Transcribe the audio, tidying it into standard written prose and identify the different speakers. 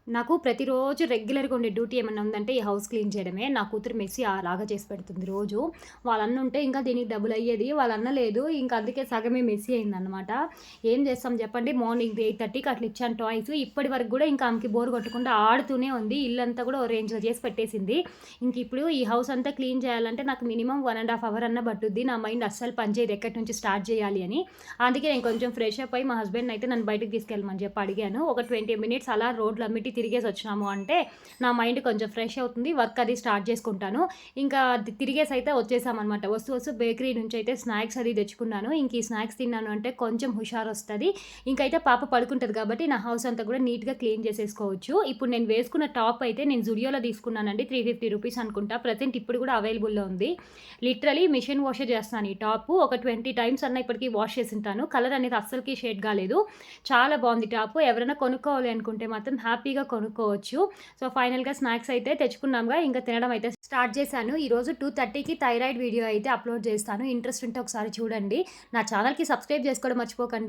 Speaker 1: నాకు ప్రతిరోజు రెగ్యులర్‌గా ఉండే డ్యూటీ ఏమన్నా ఉందంటే ఈ హౌస్ క్లీన్ చేయడమే. నా కూతురు మెస్సీ అలాగా చేసి పెడుతుంది రోజు. వాళ్ళ అన్న ఉంటే ఇంకా దీనికి డబులయ్యేది. వాళ్ళ అన్న లేదు. ఇంక అందుకే సగమే మెస్సీ అయిందనమాట. ఏం చేస్తాం చెప్పండి? మార్నింగ్ 8:30కి అట్లా ఇచ్చాను టాయ్స్. ఇప్పటి వరకు గూడా ఇంకా ఆమెకి బోర్ కొట్టకుండా ఆడుతూనే ఉంది. ఇల్లంతా గూడా ఓ రేంజ్‌లో చేసి పెట్టేసింది. ఇంకిప్పుడు ఈ హౌస్ అంతా క్లీన్ చేయాలంటే నాకు మినిమమ్ 1 ½ అవర్ అన్నా పట్టుద్ది. నా మైండ్ అస్సలు పనిచేయదు ఎక్కడి నుంచి స్టార్ట్ చేయాలి అని. అందుకే నేను కొంచెం ఫ్రెష్ అప్ అయ్యి మా హస్బెండ్‌నయితే నన్ను బయటకి తీసుకెళ్ళమని చెప్పి అడిగాను. ఒక 20 మినిట్స్ అలా రోడ్లమ్మటి తిరిగేసొచ్చినాము అంటే, నా మైండ్ కొంచెం ఫ్రెష్ అవుతుంది. వర్క్ అది స్టార్ట్ చేసుకుంటాను. ఇంకా తిరిగేసైతే వచ్చేసామనమాట. వస్తూ బేకరీ నుంచయితే స్నాక్స్ అది తెచ్చుకున్నాను. ఇంక ఈ స్నాక్స్ తిన్నాను అంటే కొంచెం హుషారొస్తది. ఇంకైతే పాప పడుకుంటది కాబట్టి నా హౌస్ అంతా కూడా నీట్‌గా క్లీన్ చేసేసుకోవచ్చు. ఇప్పుడు నేను వేసుకున్న టాప్ అయితే నేను జుడియోలో తీసుకున్నానండి. ₹350 అనుకుంటా. ప్రెజెంట్ ఇప్పుడు కూడా అవైలబుల్‌లో ఉంది. లిటరల్లీ మిషన్ వాషే చేస్తున్నాను ఈ టాపు. ఒక 20 టైమ్స్ అన్నా ఇప్పటికి వాష్ చేసుంటాను. కలర్ అనేది అస్సలకి షేడ్ కాలేదు. చాలా బావుంది టాపు. ఎవరైనా కొనుక్కోవాలి అనుకుంటే మాత్రం హ్యాపీగా కొనుక్కోవచ్చు. సో, ఫైనల్‌గా స్నాక్స్ అయితే తెచ్చుకున్నాంగా. ఇంక తినడం అయితే స్టార్ట్ చేశాను. ఈరోజు 2:30కి థైరాయిడ్ వీడియో అయితే అప్‌లోడ్ చేస్తాను. ఇంట్రెస్ట్ ఉంటే ఒకసారి చూడండి. నా ఛానెల్‌కి సబ్స్క్రైబ్ చేసుకోవడం మర్చిపోకండి.